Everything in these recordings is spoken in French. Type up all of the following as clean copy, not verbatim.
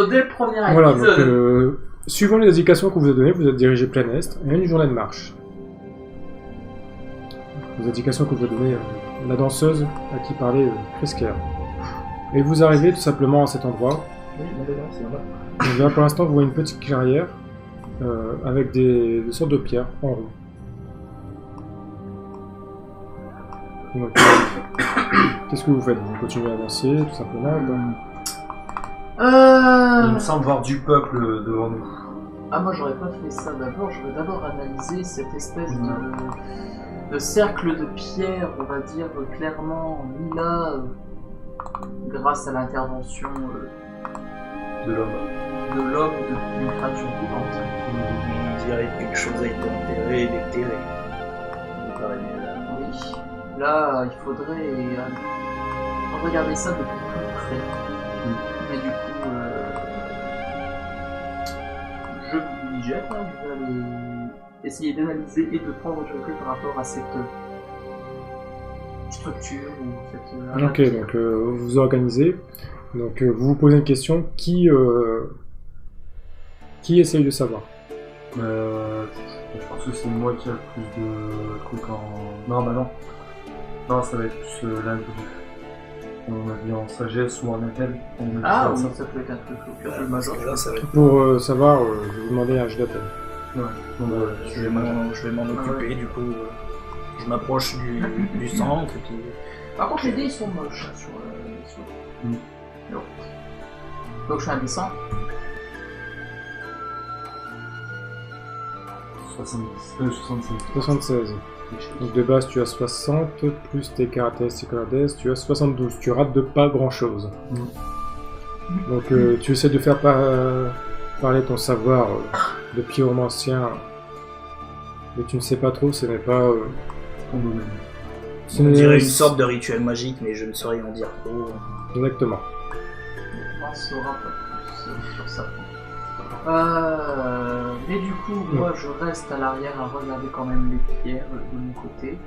dès le premier Voilà, épisode. donc, suivant les indications qu'on vous a données, vous êtes dirigé plein est et une journée de marche. Les indications que vous a données la danseuse à qui parlait Chris Kerr. Et vous arrivez tout simplement à cet endroit. Oui, c'est là-bas. Donc là, pour l'instant, vous voyez une petite clairière avec des sortes de pierres en rond. Donc, qu'est-ce que vous faites? Vous continuez à avancer, tout simplement Il me semble voir du peuple devant nous. Ah, moi j'aurais pas fait ça d'abord, je veux d'abord analyser cette espèce de cercle de pierre, on va dire clairement mis là grâce à l'intervention De l'homme. de l'homme ou d'une créature vivante. On dirait que quelque chose a été enterré et déterré. Ça me paraît bien. Oui, là il faudrait regarder ça de plus près. Mais du coup, je vous jette, hein, je vais aller essayer d'analyser et de prendre du recul par rapport à cette structure ou cette... Ok, donc vous vous organisez. Donc vous vous posez une question. Qui essaye de savoir? Je pense que c'est moi qui a le plus de trucs en... Non, bah non. Non, ça va être plus l'un des deux. On a dit en sagesse ou en appel. Ah oui, ça peut être un truc au cœur du major. Là, ça va être... Pour savoir, je vais vous demander un jeu d'appel. Ouais. Donc, Je vais m'en occuper, du coup. Je m'approche du centre et puis... Par contre, les dés ils sont moches hein, sur Mm. Donc je fais un dessin. 76. 76. Donc de base tu as 60, plus tes caractéristiques RDS, tu as 72. Tu rates de pas grand chose. Donc tu essaies de faire parler ton savoir de pyromancien, mais tu ne sais pas trop, ce n'est pas... On dirait une sorte de rituel magique, mais je ne saurais en dire trop. Exactement. On en saura pas plus sur ça. Mais du coup, moi je reste à l'arrière à regarder quand même les pierres de mon côté.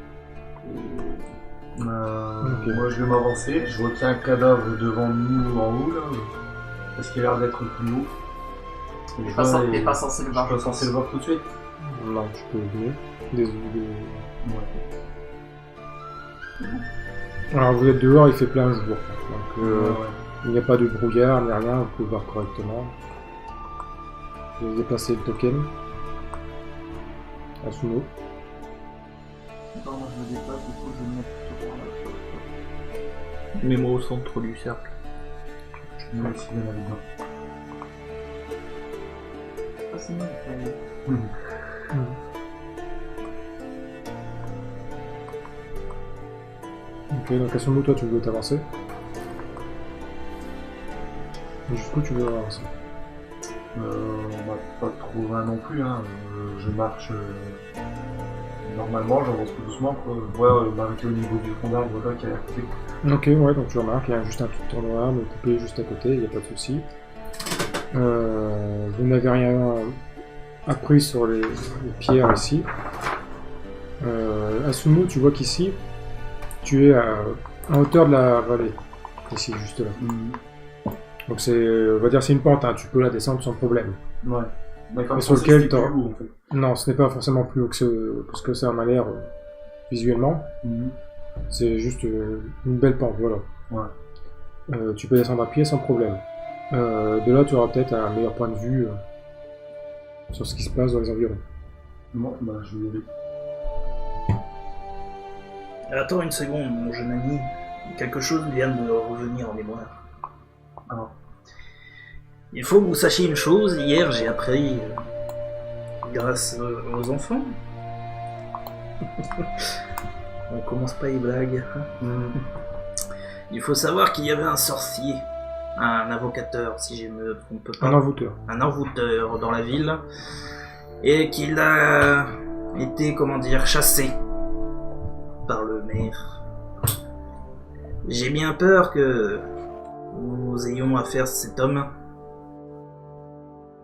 Et... Ok. Moi je vais m'avancer, je vois qu'il y a un cadavre devant nous en haut là, parce qu'il a l'air d'être plus haut. Et T'es pas censé le Je voir. suis pas censé le voir tout de suite. Non, je peux venir. Désolé. Alors vous êtes dehors, il fait plein jour. Donc il n'y a pas de brouillard ni rien, vous pouvez voir correctement. Je vais déplacer le token. Asumo. Non, moi je me déplace, du coup je vais me mettre plutôt par là. Mets-moi au centre du cercle. Je vais essayer d'aller dedans. Ah, c'est bon, Ok, donc Asumo, toi tu veux t'avancer. Jusqu'où tu veux avancer? Pas trop loin non plus, hein. Je marche normalement, j'avance tout doucement, quoi. Je vois m'arrêter au niveau du front d'arbre là qui est à côté. Ok, ouais, donc tu remarques, il y a juste un petit tournoi d'arbre coupé juste à côté, il n'y a pas de souci. Vous n'avez rien appris sur les pierres ici. Asumo, tu vois qu'ici, tu es à hauteur de la vallée, ici, juste là. Donc c'est, on va dire, c'est une pente, hein, tu peux la descendre sans problème. Ouais. D'accord. Et sur lequel c'est t'as- plus haut, en fait. Non, ce n'est pas forcément plus haut que ce que ça en a l'air visuellement. C'est juste une belle pente, voilà. Ouais. Tu peux descendre à pied sans problème. De là, tu auras peut-être un meilleur point de vue sur ce qui se passe dans les environs. Bon, bah je vais y aller. Attends une seconde, mon jeune ami. Quelque chose vient de revenir en mémoire. Alors. Il faut que vous sachiez une chose, hier j'ai appris, grâce aux enfants. On commence pas les blagues. Il faut savoir qu'il y avait un sorcier, un avocateur, si je me trompe pas. Un envoûteur. Un envoûteur dans la ville, et qu'il a été, comment dire, chassé par le maire. J'ai bien peur que nous ayons affaire à cet homme,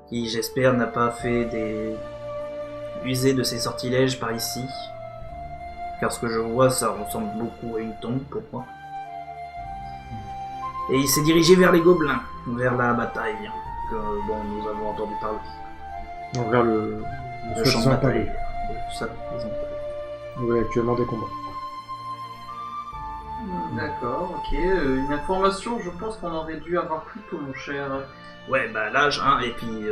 qui j'espère n'a pas fait user de ses sortilèges par ici, car ce que je vois ça ressemble beaucoup à une tombe pour moi. Et il s'est dirigé vers les gobelins, vers la bataille que nous avons entendu parler. Donc vers le Le champ de soi-disant bataille. palais. Ça, ils ont- Vous avez actuellement des combats. D'accord, ok. Une information, je pense qu'on aurait dû avoir plus tôt, mon cher. Ouais, bah l'âge, hein, et puis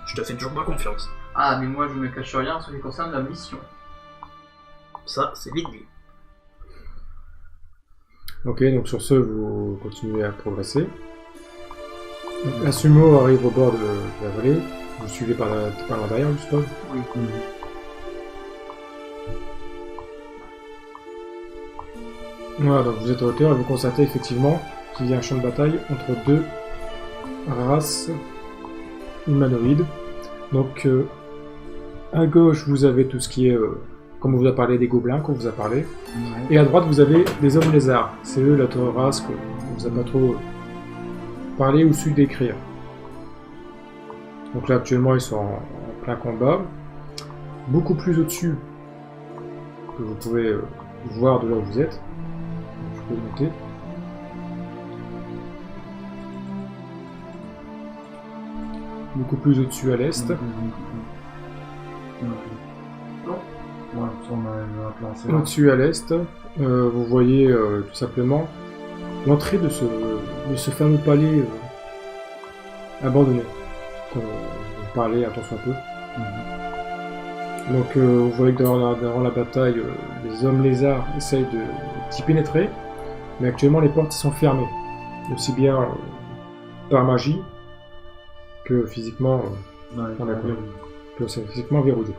je te fais toujours pas confiance. Ah, mais moi je ne me cache rien en ce qui concerne la mission. Ça, c'est vite dit. Ok, donc sur ce, vous continuez à progresser. Donc, un sumo arrive au bord de la vallée. Vous suivez par l'intérieur, je suppose. Oui. Voilà, donc vous êtes à hauteur et vous constatez effectivement qu'il y a un champ de bataille entre deux races humanoïdes. Donc, à gauche, vous avez tout ce qui est, comme on vous a parlé, des gobelins, qu'on vous a parlé. Et à droite, vous avez des hommes lézards. C'est eux, la race qu'on ne vous a pas trop parlé ou su décrire. Donc là, actuellement, ils sont en plein combat. Beaucoup plus au-dessus que vous pouvez voir de là où vous êtes. Je peux monter. Beaucoup plus au-dessus à l'est. Ouais, on a un plan assez large. Au-dessus à l'est, vous voyez tout simplement l'entrée de ce fameux palais abandonné, dont on parlait un tant soit peu. Donc vous voyez que dans la bataille, les hommes lézards essayent d'y pénétrer, mais actuellement les portes sont fermées, aussi bien par magie que physiquement, que c'est physiquement verrouillé.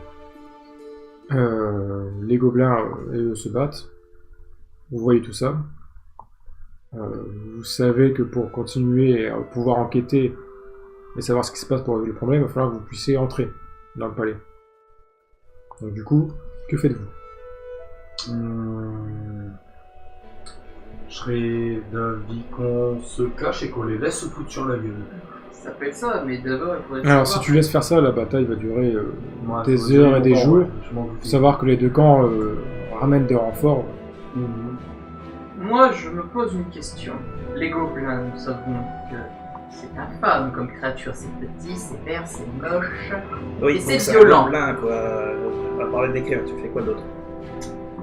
Les gobelins eux, se battent. Vous voyez tout ça. Vous savez que pour continuer à pouvoir enquêter et savoir ce qui se passe pour résoudre le problème, il va falloir que vous puissiez entrer dans le palais. Donc du coup, que faites-vous? Je serais d'avis qu'on se cache et qu'on les laisse se foutre sur la gueule. Ça peut être ça, mais d'abord il faudrait Alors savoir... si tu laisses faire ça, la bataille va durer Moi, des ça va durer heures et des longtemps, jours. ouais, je m'en Il faut fous. savoir que les deux camps ramènent des renforts. Moi, je me pose une question. Les gobelins, nous savons que c'est infâme comme créature. C'est petit, c'est vert, c'est moche. Oui, Et donc c'est un violent. gobelin, quoi. À parler d'écrire, tu fais quoi d'autre?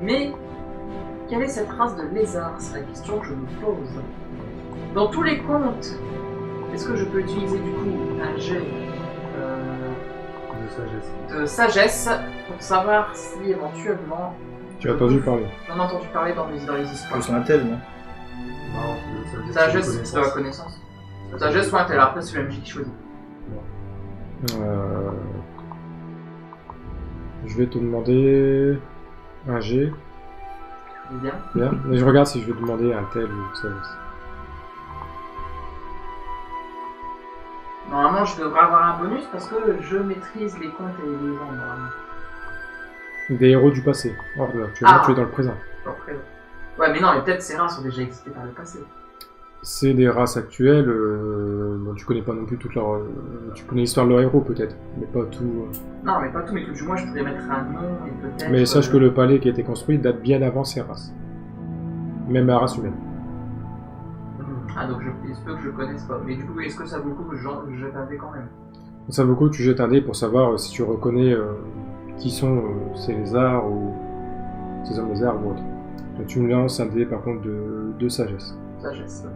Mais quelle est cette race de lézard? C'est la question que je me pose. Dans tous les contes, est-ce que je peux utiliser du coup un jet De sagesse. de sagesse pour savoir si éventuellement Tu as entendu parler. j'en ai entendu parler dans les histoires? Plus un tel, non? Non, Sagesse, c'est de la connaissance. Sagesse ou un tel, après c'est la magie qui choisit. Je vais te demander un G. Bien. Bien. Mais je regarde si je vais demander un tel ou ça. Normalement, je devrais avoir un bonus parce que je maîtrise les contes et les légendes. Normalement. Des héros du passé. Or là, actuellement, tu es dans le présent. Après, ouais, mais non, mais peut-être ces races ont déjà existé par le passé. C'est des races actuelles. Bon, tu connais pas non plus toute leur. Tu connais l'histoire de leur héros peut-être, mais pas tout. Non, mais pas tout, mais tout du moins, je pourrais mettre un nom et peut-être. Mais sache que le palais qui a été construit date bien avant ces races. Même la race humaine. Ah, donc il se peut que je connaisse pas. Mais du coup, est-ce que ça vaut le coup que je jette un dé quand même? Ça vaut le coup, tu jettes un dé pour savoir si tu reconnais qui sont ces lézards ou ces hommes lézards ou autres. Donc, tu me lances un dé par contre de sagesse. Sagesse, ok.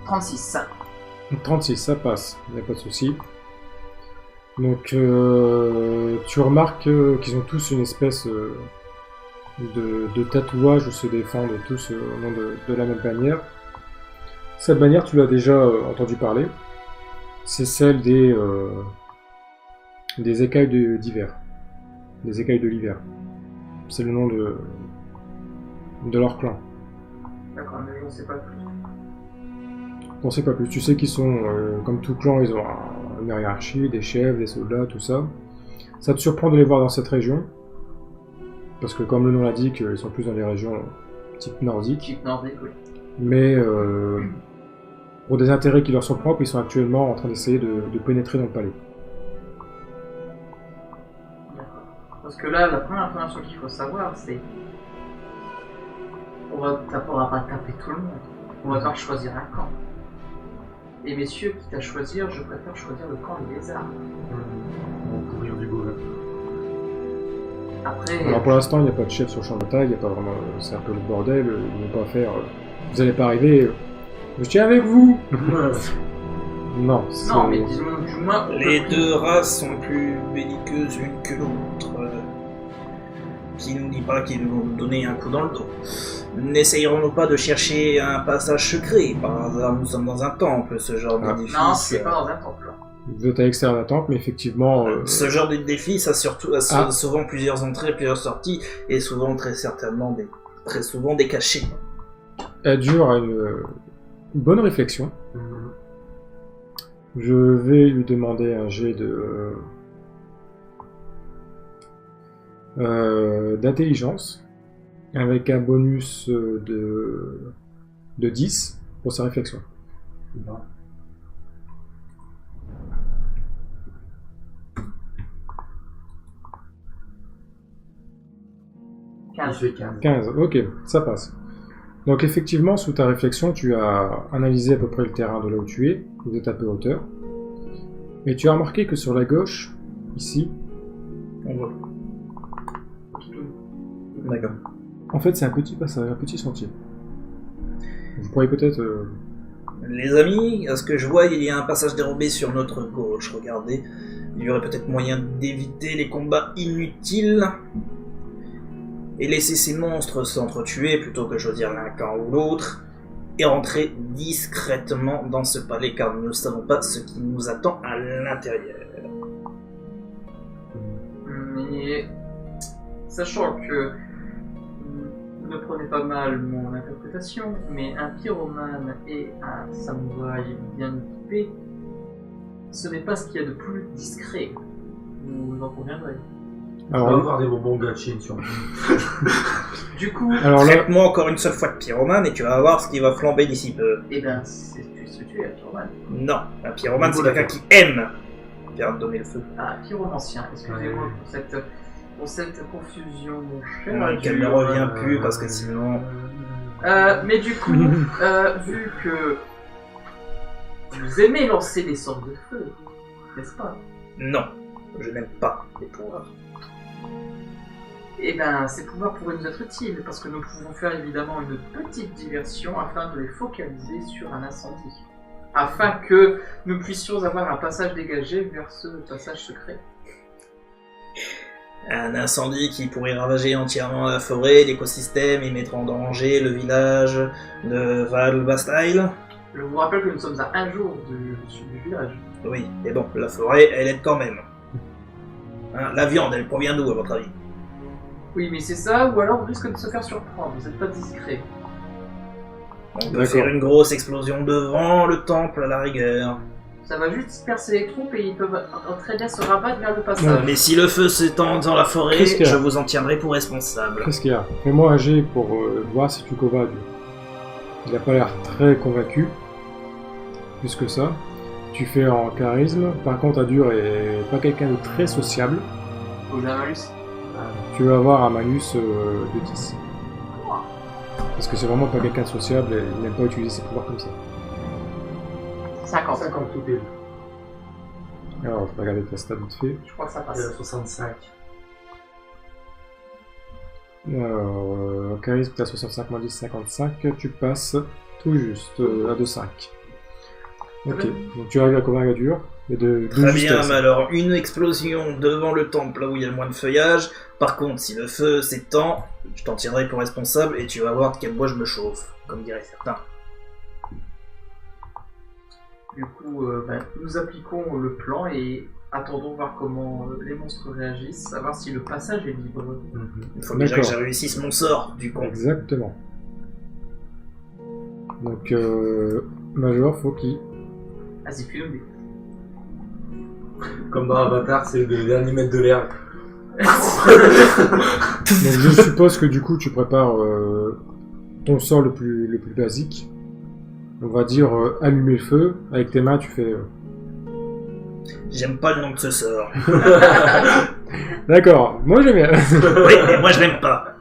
36. 36, ça passe, il n'y a pas de souci. Donc tu remarques qu'ils ont tous une espèce de tatouage où se défendent tous au nom de la même bannière. Cette bannière, tu l'as déjà entendu parler. C'est celle des écailles d'hiver. Des écailles de l'hiver. C'est le nom de leur clan. D'accord, mais je ne sais pas plus. T'en sais pas plus. Tu sais qu'ils sont, comme tout clan, ils ont une hiérarchie, des chefs, des soldats, tout ça. Ça te surprend de les voir dans cette région. Parce que comme le nom l'indique, ils sont plus dans les régions type nordique. Type nordique, oui. Mais pour des intérêts qui leur sont propres, ils sont actuellement en train d'essayer de pénétrer dans le palais. D'accord. Parce que là, la première information qu'il faut savoir, c'est On pourra pas taper tout le monde. On va devoir choisir un camp. Et messieurs, quitte à choisir, je préfère choisir le camp des lézards. On peut rire du beau là. Après, Alors pour l'instant, il n'y a pas de chef sur le champ de bataille, il n'y a pas vraiment. C'est un peu le bordel, ils vont pas faire. Vous allez pas arriver. Je tiens avec vous. Non, c'est. non, mais disons du moins. on Les peut- deux races sont plus belliqueuses l'une que l'autre. Qui nous dit pas qu'ils vont nous donner un coup dans le dos. N'essayerons-nous pas de chercher un passage secret? Par hasard, nous sommes dans un temple, ce genre Ah. d'édifice. Non, c'est pas dans un temple. Vous êtes à l'extérieur d'un temple, mais effectivement. Ce genre de défi, ça a souvent plusieurs entrées, plusieurs sorties, et souvent très souvent des cachets. Adur a une bonne réflexion. Je vais lui demander un jet d'intelligence avec un bonus de 10 pour sa réflexion. Non. Il 15. fait 15. 15, ok, ça passe. Donc effectivement, sous ta réflexion, tu as analysé à peu près le terrain de là où tu es, vous êtes à peu hauteur, et tu as remarqué que sur la gauche, ici, On voit. D'accord. en fait c'est un petit passage, un petit sentier. Vous pourriez peut-être... Les amis, à ce que je vois, il y a un passage dérobé sur notre gauche. Regardez, il y aurait peut-être moyen d'éviter les combats inutiles et laisser ces monstres s'entretuer plutôt que choisir l'un camp ou l'autre et rentrer discrètement dans ce palais car nous ne savons pas ce qui nous attend à l'intérieur. Mais sachant que ne prenez pas mal mon interprétation, mais un pyromane et un samouraï bien équipé, ce n'est pas ce qu'il y a de plus discret. Vous en conviendrez. On va avoir des bonbons gâchés sur nous. Du coup, Alors là, Traite-moi encore une seule fois de pyromane et tu vas voir ce qui va flamber d'ici peu. eh ben, c'est ce que tu es, un pyromane. Non, un pyromane c'est quelqu'un qui aime faire donner le feu. Ah, pyromancien, excusez-moi pour cette confusion, mon cher. Qu'elle ne revient plus parce que sinon... Mais du coup, vu que vous aimez lancer des sorts de feu, n'est-ce pas? Non, je n'aime pas les pouvoirs. Eh ben, ces pouvoirs pourraient nous être utiles, parce que nous pouvons faire évidemment une petite diversion afin de les focaliser sur un incendie. Afin que nous puissions avoir un passage dégagé vers ce passage secret. Un incendie qui pourrait ravager entièrement la forêt, l'écosystème et mettre en danger le village de Val-Bastile. Je vous rappelle que nous sommes à un jour du village. Oui, mais bon, la forêt, elle aide quand même. Hein, la viande, elle provient d'où, à votre avis? Oui, mais c'est ça, ou alors on risque de se faire surprendre, vous n'êtes pas discret. On peut D'accord. faire une grosse explosion devant le temple, à la rigueur. Ça va juste disperser les troupes et ils peuvent très bien se rabattre vers le passage. Mais si le feu s'étend dans la forêt, Qu'est-ce qu'il y a je vous en tiendrai pour responsable. qu'est-ce qu'il y a? Fais-moi un jet pour voir si tu convaincs. Il n'a pas l'air très convaincu. Plus que ça. Tu fais en charisme. Par contre, Adur est pas quelqu'un de très sociable. Faut que j'ai un malus. Tu vas avoir un malus de 10. Parce que c'est vraiment pas quelqu'un de sociable et il n'aime pas utiliser ses pouvoirs comme ça. 50. 50 tout pile. Alors, je vais regarder ta stat vite fait. Je crois que ça Il y a passe. 65. Alors, charisme, t'as 65 moins 10, 55. Tu passes tout juste à 2,5. Ok, donc tu arrives à convaincre Adur. Et de Très bien, justesse. mais alors une explosion devant le temple là où il y a le moins de feuillage. Par contre, si le feu s'étend, je t'en tiendrai pour responsable et tu vas voir de quel bois je me chauffe, comme diraient certains. Du coup, nous appliquons le plan et attendons voir comment les monstres réagissent, savoir si le passage est libre. Il faut déjà que D'accord. je réussisse mon sort, du coup. Exactement. Donc, Major, faut qu'il... Vas-y, fais le Comme dans Avatar, c'est le dernier mètre de l'air. Donc, je suppose que du coup, tu prépares ton sort le plus basique. On va dire allumer le feu. Avec tes mains, tu fais... J'aime pas le nom de ce sort. D'accord, moi j'aime bien. Oui, mais moi je l'aime pas.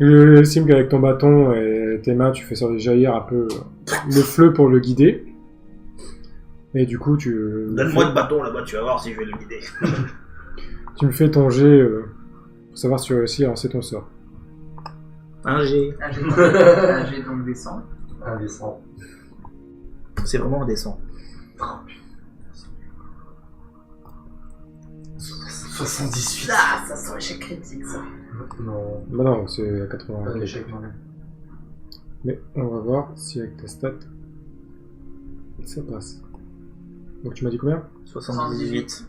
Je estime qu'avec ton bâton et tes mains, tu fais jaillir un peu le feu pour le guider. Et du coup, Donne-moi le bâton là-bas, tu vas voir si je vais le guider. tu me fais ton jet pour savoir si tu réussis à lancer ton sort. Un G. Un jet donc descend. Indécent. C'est vraiment indécent. 78. Ah, ça sent échec critique, ça. Non. Bah non, c'est à 80. Pas d'échec, non. Mais on va voir si avec ta stat, ça passe. Donc tu m'as dit combien? 78.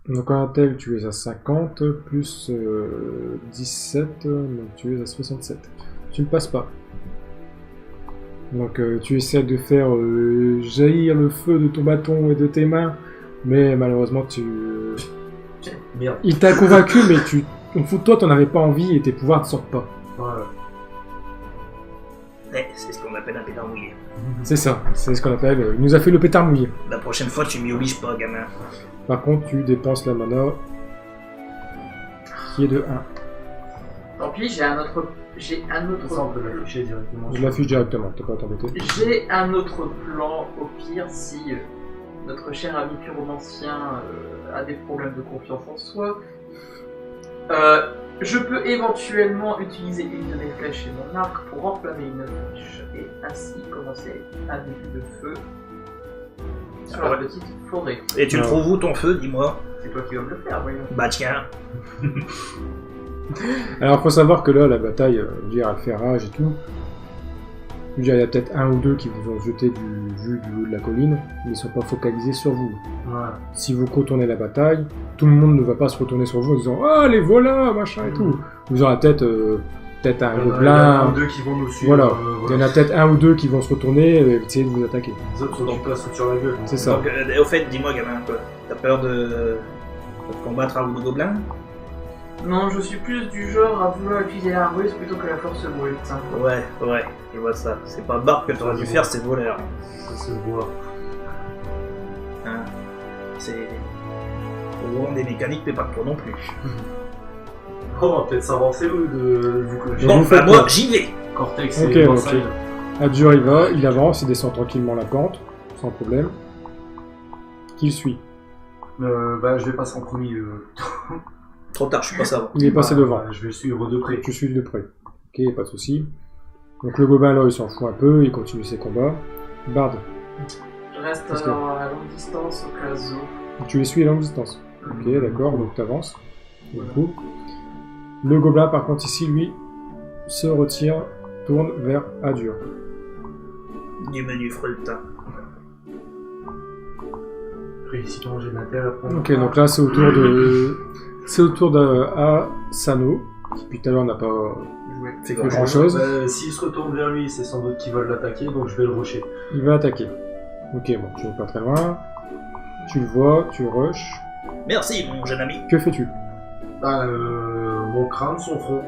Donc en intel, tu es à 50, plus 17, donc tu es à 67. Tu ne passes pas. Donc tu essaies de faire jaillir le feu de ton bâton et de tes mains, mais malheureusement Merde. il t'a convaincu, mais au fond de toi, t'en avais pas envie et tes pouvoirs ne sortent pas. Voilà. C'est ce qu'on appelle un pétard mouillé. C'est ça, c'est ce qu'on appelle. Il nous a fait le pétard mouillé. La prochaine fois, tu m'y obliges pas, gamin. Par contre, tu dépenses la mana qui est de 1. Tant pis, j'ai un autre. Ça, on peut l'afficher directement. Je l'affiche directement, t'as pas à t'embêter. J'ai un autre plan, au pire, si notre cher ami pyromancien a des problèmes de confiance en soi. Je peux éventuellement utiliser une de mes flèches et mon arc pour enflammer une flèche et ainsi commencer un début de feu sur la petite forêt. Et tu le trouves où ton feu, dis-moi? C'est toi qui vas me le faire, voyons. Bah tiens. Alors, faut savoir que là, la bataille, je veux dire, elle fait rage et tout. Je veux dire, il y a peut-être un ou deux qui vous ont jeté du haut de la colline, mais ils sont pas focalisés sur vous. Voilà. Si vous contournez la bataille, tout le monde ne va pas se retourner sur vous en disant « Ah, les voilà, machin et tout ». Vous aurez peut-être un Il y en a gobelin. un ou deux qui vont nous suivre. Voilà. Il y en a peut-être un ou deux qui vont se retourner et essayer de vous attaquer. Les autres sont en place sur la gueule. C'est ça. Donc, au fait, dis-moi, gamin, quoi. T'as peur de combattre un ou deux gobelins? Non, je suis plus du genre à vouloir utiliser la ruse plutôt que la force brute. Hein. Ouais, je vois ça. C'est pas barbe que t'aurais dû faire, c'est voleur. Ça se voit. Hein. C'est... Au moins des mécaniques, mais pas que toi non plus. Oh, on va peut-être s'avancer, vu que Et Bon, vous faites bah moi, quoi? j'y vais. Cortex Ok, et ok. Vincent. Adjur il va, il avance, il descend tranquillement la pente, sans problème. Qui le suit? Bah, je vais passer en premier. Trop tard, je suis pas savant. Il est passé devant. Je vais le suivre de près. Tu suis de près. Ok, pas de souci. Donc le gobelin là, il s'en fout un peu, il continue ses combats. Bard, Je reste Parce que- à longue distance au cas où. tu les suis à longue distance. Ok, d'accord, donc t'avances. Du coup, le gobelin par contre ici, lui, se retire, tourne vers Adjur. Du menu fretin. Réussis à manger de la terre après. Ok, donc là c'est au tour de... C'est au tour d'Asano, qui depuis tout à l'heure n'a pas C'est fait grand grand chose. S'il se retourne vers lui, c'est sans doute qu'ils veulent l'attaquer, donc je vais le rusher. Il va attaquer. Ok, bon, tu n'es pas très loin. Tu le vois, tu rushes. Merci, mon jeune ami. Que fais-tu? Bah, mon crâne, son front.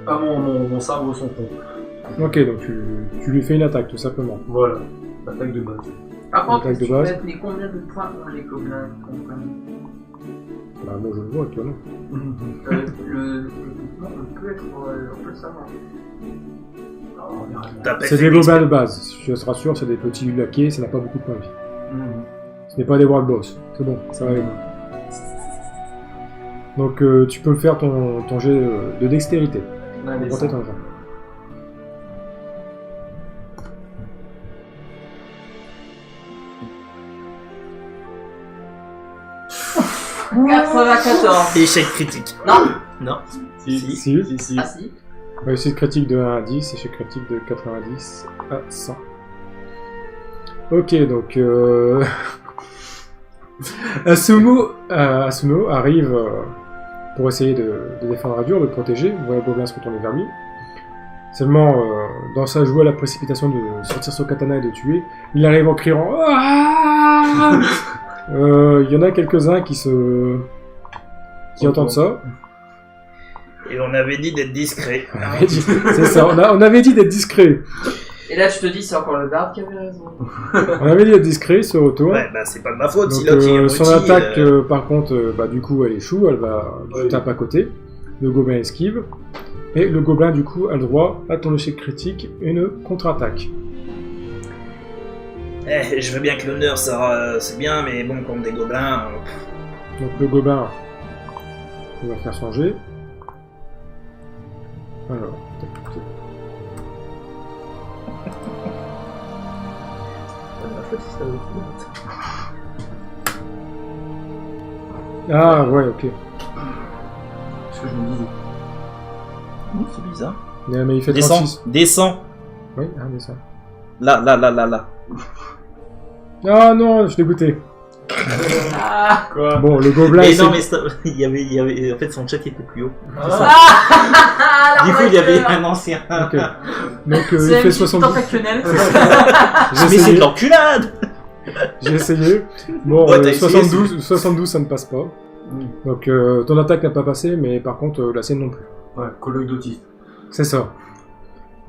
Pas mon sabre, son front. Ok, donc tu lui fais une attaque, tout simplement. Voilà, l'attaque de base. Par contre, Attaque de tu base. peux mais combien de points ont les gobelins Bah, moi je le vois, toi non. Le mouvement, on peut le savoir. Alors, on verra bien. T'as pas C'est fait des une gobelins de base. Je te rassure, c'est des petits laquais, ça n'a pas beaucoup de points de vie. Ce n'est pas des world boss. C'est bon, ça va aller. Donc tu peux faire ton jet de dextérité. Allez, Pour ça. ton jet. Mmh. 94. Échec critique. Non. Non. Si, Si. Ah si. Réussite critique de 1 à 10, échec critique de 90 à 100. Ok, donc Asumo arrive pour essayer de défendre Adjur, de le protéger. Vous voyez Gobelin se retourner vers lui. Seulement, dans sa joie, la précipitation de sortir son katana et de tuer, il arrive en criant Ah. Il y en a quelques-uns qui entendent ça. Et on avait dit d'être discret. On avait dit- C'est ça, on avait dit d'être discret. Et là, tu te dis, c'est encore le Bard qui avait raison. On avait dit être discret, ce retour. Ouais, bah c'est pas de ma faute, Donc, si l'autre il est son abruti, attaque, par contre, bah, du coup, elle échoue, elle va Ouais. tape à côté. Le gobelin esquive. Et le gobelin, du coup, a le droit à ton échec critique, une contre-attaque. je veux bien que l'honneur, ça, c'est bien, mais bon, contre des gobelins... Donc le gobelin, il va faire son jet. Alors, tac, tac. Pas de ma faute, si ça vaut le coup. Ah, ouais, ok. Ce que je me disais. C'est bizarre. Mais il fait Descends, 36. descends. Oui, ah, descend. Là. Ah non, je suis dégoûté. Ah, Quoi? Bon, le gobelin, Mais c'est- non, mais il y avait... En fait, son chat était plus haut. ah Du coup, il y avait un ancien. Ok. Donc il C'est fait un 72. tentactionnel. J'ai Mais c'est de essayé. l'enculade. J'ai essayé. Bon, Ouais, t'as essayé, 72, ça ne passe pas. Donc ton attaque n'a pas passé, mais par contre la sienne non plus. Ouais, colloque d'autiste. C'est ça.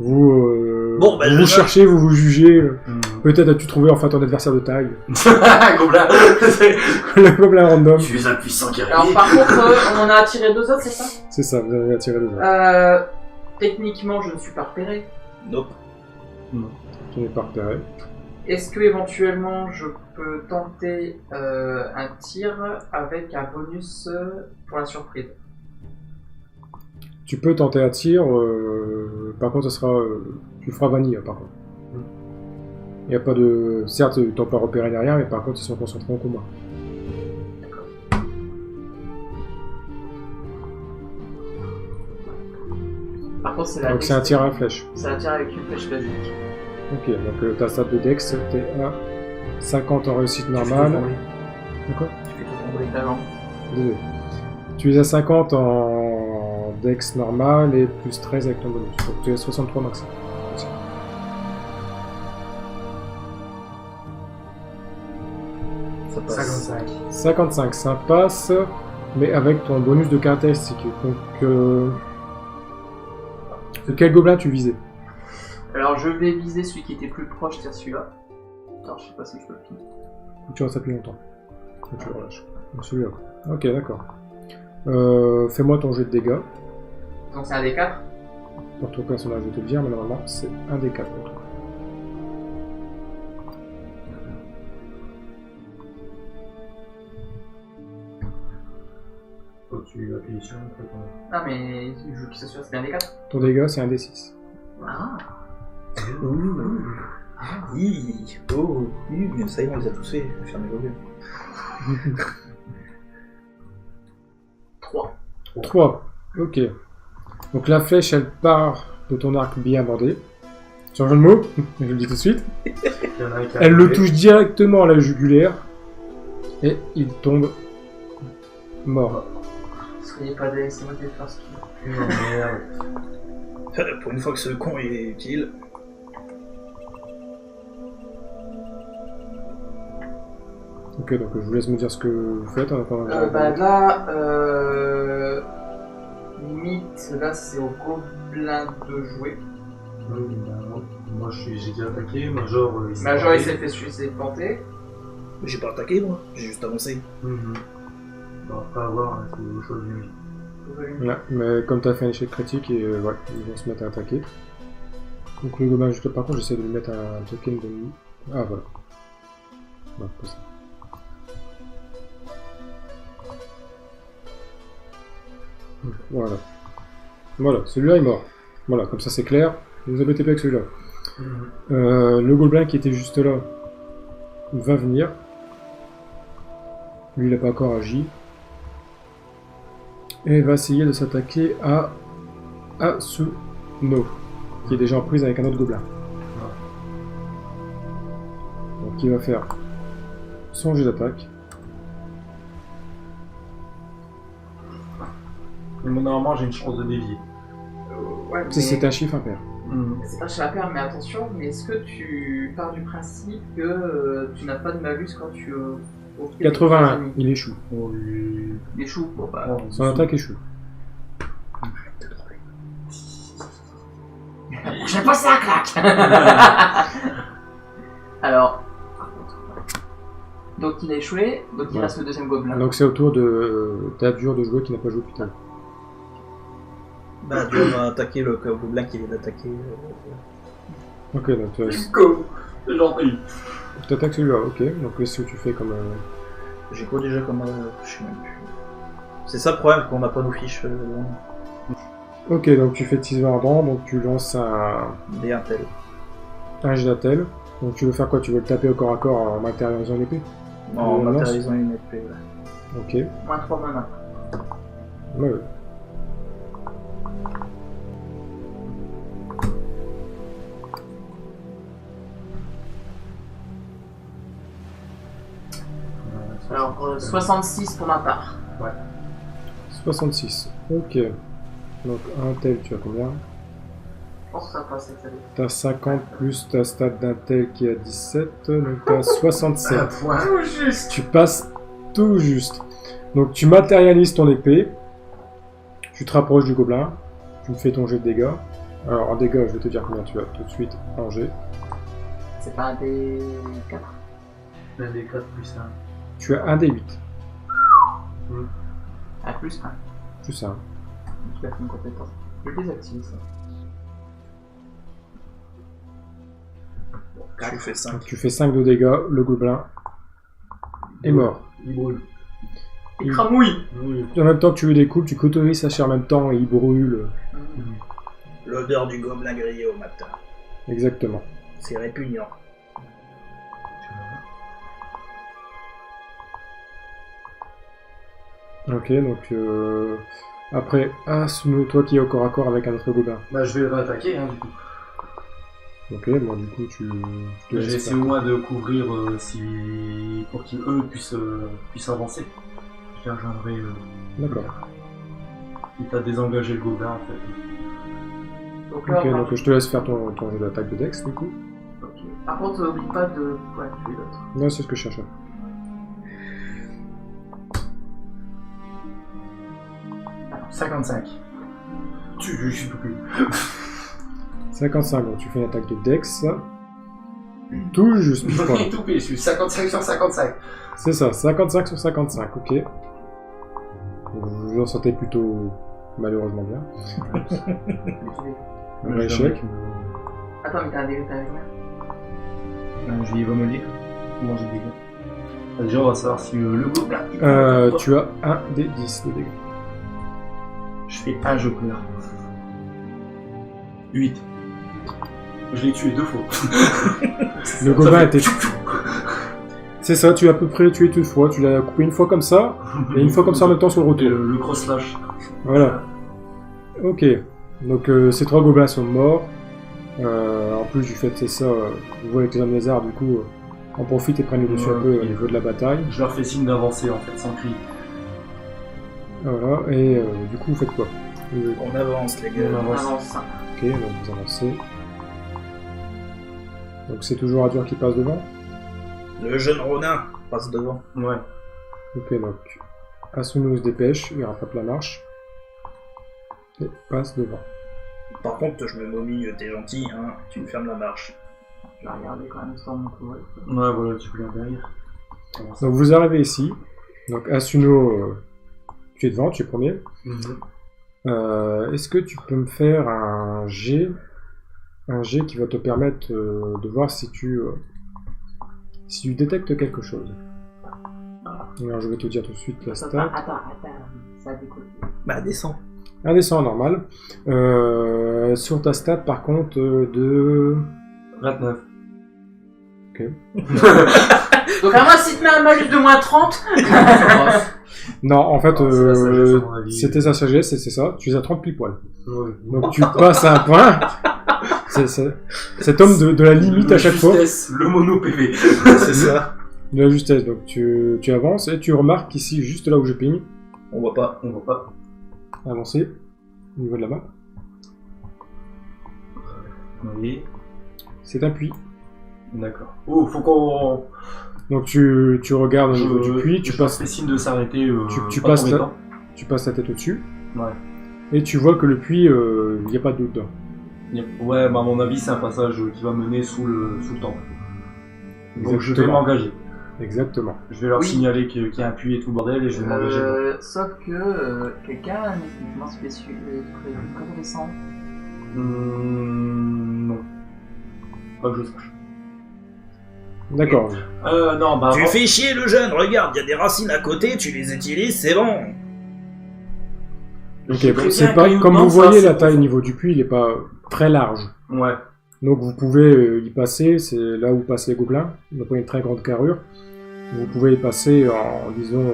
Vous, Bon, bah, vous je vous note. cherchez, vous vous jugez. Peut-être as-tu trouvé enfin ton adversaire de taille. Gobelin. Le gobelin random. Tu es un puissant guerrier. Alors, par contre, on en a attiré 2 autres, c'est ça? C'est ça, vous avez attiré le autres. Techniquement, je ne suis pas repéré. Nope. Tu n'es pas repéré. Est-ce que éventuellement je peux tenter un tir avec un bonus pour la surprise? Tu peux tenter un tir, par contre, ça sera, tu feras vanille, par contre. Il n'y a pas de... Certes, tu n'as pas repéré derrière, mais par contre, ils sont concentrés en combat. Par contre, c'est la Donc c'est un tir à flèche. C'est un tir avec une flèche basique. Ok, donc ta stat de Dex, t'es à 50 en réussite normale. D'accord. Tu fais tout tomber les talents. Désolé. Tu es à 50 en Dex normal et plus 13 avec ton bonus. Donc tu es à 63 max. Ça passe. 55. 55, ça passe, mais avec ton bonus de caractéristique. Donc, quel gobelin tu visais? Alors je vais viser celui qui était plus proche, c'est celui-là. Alors je sais pas si je peux le finir. Tu restes plus longtemps. Donc, tu le relâches. Donc celui-là. Ok, d'accord. Fais-moi ton jet de dégâts. Donc c'est un des 4. Pour ton personnage, je vais te le dire, mais normalement, c'est un des 4 pour toi. Faut que tu appuies sur un truc. Ah mais je veux qu'il s'assure que c'est un des 4. Ton dégât, c'est un des 6. Ah. Hi, oh, ça y est, on les a tous fait. Je vais fermer vos yeux. 3. 3. Ok. Donc la flèche, elle part de ton arc bien bordé. Sur jeu de mots, je le dis tout de suite. Il y en a un qui a Elle le arrivé. touche directement à la jugulaire. Et il tombe mort. Soyez pas des, c'est moi qui vais faire ce qu'il faut. Oh, merde. Pour une fois que ce con est utile. Ok, donc je vous laisse me dire ce que vous faites en attendant. Bah là, limite, là c'est au gobelin de jouer. Oui, moi j'ai déjà attaqué. Major, il s'est Major il planté. s'est fait suicider planter. Mais j'ai pas attaqué, moi. J'ai juste avancé. Mhm. Bon, après avoir, hein, c'est des choses du Ouais, mais comme tu as fait un échec critique, et ouais, ils vont se mettre à attaquer. Donc le gobelin, juste par contre, j'essaie de lui mettre un token de... Ah voilà. Ouais, pas ça. Voilà. Voilà, celui-là est mort. Voilà, comme ça c'est clair. Ne vous embêtez pas avec celui-là. Le gobelin qui était juste là va venir. Lui, il n'a pas encore agi. Et il va essayer de s'attaquer à Asuno, qui est déjà en prise avec un autre gobelin. Donc il va faire son jet d'attaque. Mais normalement, j'ai une chance de dévier. Ouais, Si c'est un chiffre impair. c'est pas chez la paire, mais attention, mais est-ce que tu pars du principe que tu n'as pas de malus quand tu au pied de tes 81, amis? il échoue. On lui... Il échoue, bon bah. Son attaque échoue. La prochaine fois, c'est un claque. Alors, donc il a échoué, donc il Ouais. reste le deuxième gobelin. Donc c'est au tour de Tadur de jouer qui n'a pas joué putain. Bah, Dieu va attaquer le gobelin qui vient d'attaquer. Ok, donc tu Go. C'est gentil. attaques celui-là, ok. Donc qu'est-ce que tu fais comme... J'ai quoi déjà comme. Je sais même plus. C'est ça le problème, qu'on n'a pas nos fiches. Ok, donc tu fais tiser ardent, donc tu lances Des intel. un jet d'attel. Donc tu veux faire quoi? Tu veux le taper au corps à corps en matérialisant une épée? En lance. matérialisant une épée, ouais. Ok. Moins 3 mana. Ouais, ouais. Alors, 66 pour ma part. 66. Ok. Donc un tel, tu as combien? Je pense que ça passe cette année. T'as 50 plus ta stat d'un tel qui est à 17, donc t'as 67. Tout juste. Tu passes tout juste. Donc tu matérialises ton épée, tu te rapproches du gobelin, tu me fais ton jet de dégâts. Alors en dégâts, je vais te dire combien tu as tout de suite en jet. C'est pas un des 4. L'un des 4 plus 1. Tu as un des 8, Ah, plus 1. plus un. Tu as fait une compétence. Je le désactive ça. Je fais 5. Donc tu fais 5 de dégâts, le gobelin est mort. Il brûle. Il cramouille. Oui. En même temps que tu lui découpes, tu cauterises sa chair en même temps et il brûle. L'odeur du gobelin grillé au matin. Exactement. C'est répugnant. Ok, donc après, Asunu, toi qui es au corps à corps avec un autre gobelin. Bah, je vais réattaquer, hein, du coup. Ok, bon du coup tu te Je vais laisses essayer faire. au moins de couvrir pour qu'ils eux puissent avancer. Je les rejoindrai. D'accord. Quitte à désengager le gobelin en fait. Donc là, Ok, on donc je te laisse faire ton jeu d'attaque de Dex du coup. Ok. Par contre, n'oublie pas de tuer l'autre. Non, c'est ce que je cherchais. Alors, 55. Je suis plus. 55, donc tu fais une attaque de Dex. Tout juste, je crois. Tout pile, je suis 55 sur 55. C'est ça, 55 sur 55, ok. Vous en sentez plutôt malheureusement bien. Un vrai échec. Attends, mais t'as un dégât avec moi. Je vais va me lire. Comment j'ai des dégâts. Déjà, on va savoir si le gobelin. Tu as un des 10 de dégâts. Je fais un jeu clair. 8. Je l'ai tué 2 fois. Le gobelin était... C'est ça, tu as à peu près tué une fois. Tu l'as coupé une fois comme ça, et une fois comme ça en même temps sur le Et retour. le cross slash. Voilà. Ok. Donc ces 3 gobelins sont morts. En plus du fait c'est ça, vous voyez avec les hommes lézards, du coup, en profitent et prennent le dessus un peu au niveau de la bataille. Je leur fais signe d'avancer en fait, sans cri. Voilà, et du coup, vous faites quoi? On avance, les gars. On On avance. avance. Ok, donc vous avancez. Donc c'est toujours Adur qui passe devant. Le jeune Ronin passe devant. Ouais. Ok, donc Asunu se dépêche, il rattrape la marche. Et passe devant. Par contre, je me mets au milieu, t'es gentil, hein. Tu me fermes la marche. Je vais regarder quand même sur mon couvre. Ouais, voilà, tu peux bien derrière. Donc vous arrivez ici. Donc Asuno, tu es devant, tu es premier. Est-ce que tu peux me faire un jet qui va te permettre de voir si tu détectes quelque chose. Alors je vais te dire tout de suite la stat. Attends, ça a décollé. Bah, descends. Un descend normal. Sur ta stat par contre de... 29. Ok. Donc à moi, si tu mets un malus de moins 30, Non, en fait, Ah, c'est la sagesse, à mon avis. c'était sa sagesse, c'est ça. Tu es à 30 pile poil. Ouais. Donc tu passes à un point. Cet homme de la limite à chaque fois. Le mono PV. C'est ça. De la justesse. Donc tu avances et tu remarques qu'ici, juste là où je pigne, On voit pas. On voit pas. avancer au niveau de la map, Oui. c'est un puits. D'accord. Oh, faut qu'on. Donc tu regardes au niveau du puits, tu je leur passes fais signe de s'arrêter. tu pas passes trop la- longtemps. la tête au-dessus Ouais. et tu vois que le puits, il n'y a pas d'eau dedans. Ouais, bah à mon avis, c'est un passage qui va mener sous le temple. Donc je vais Exactement. m'engager. Exactement. Je vais leur Oui. signaler qu'il y a un puits et tout le bordel et je vais m'engager. Sauf que quelqu'un a un équipement spécial prévu comment descendre. Non. Pas que je sache. D'accord. Non, bah Tu avant- fais chier le jeune, regarde, il y a des racines à côté, tu les utilises, c'est bon. Ok, J'ai bon, pris c'est un pas caillou comme dedans, vous ça, voyez c'est la taille profond. au niveau du puits, il est pas très large. Ouais. Donc vous pouvez y passer, c'est là où passent les gobelins. Il n'a pas une très grande carrure. Vous pouvez y passer en disons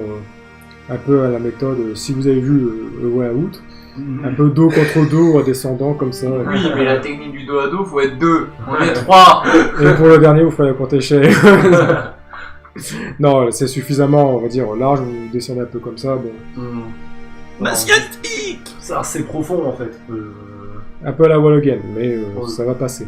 un peu à la méthode, si vous avez vu le Way Out, un peu dos contre dos en descendant comme ça. Oui, mais la technique du dos à dos, faut être 2. On est 3. Et pour le dernier, vous ferez la compte échelle. Non, c'est suffisamment, on va dire, large, vous descendez un peu comme ça, bon. Masiatique. C'est assez profond en fait. Un peu à la wall again, mais Oui. ça va passer.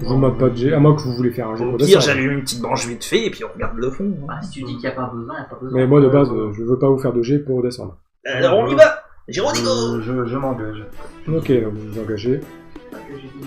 Je vous demande pas de jet, à moins que vous voulez faire un jet Au pour pire, descendre. j'allume une petite branche vite fait et puis on regarde le fond. Bah, si tu dis qu'il n'y a pas besoin, il n'y a pas besoin. Mais moi, de base, je veux pas vous faire de jet pour descendre. Alors on y va. Géronico. Je m'engage. Ok, donc vous vous engagez. C'est pas que j'ai dit.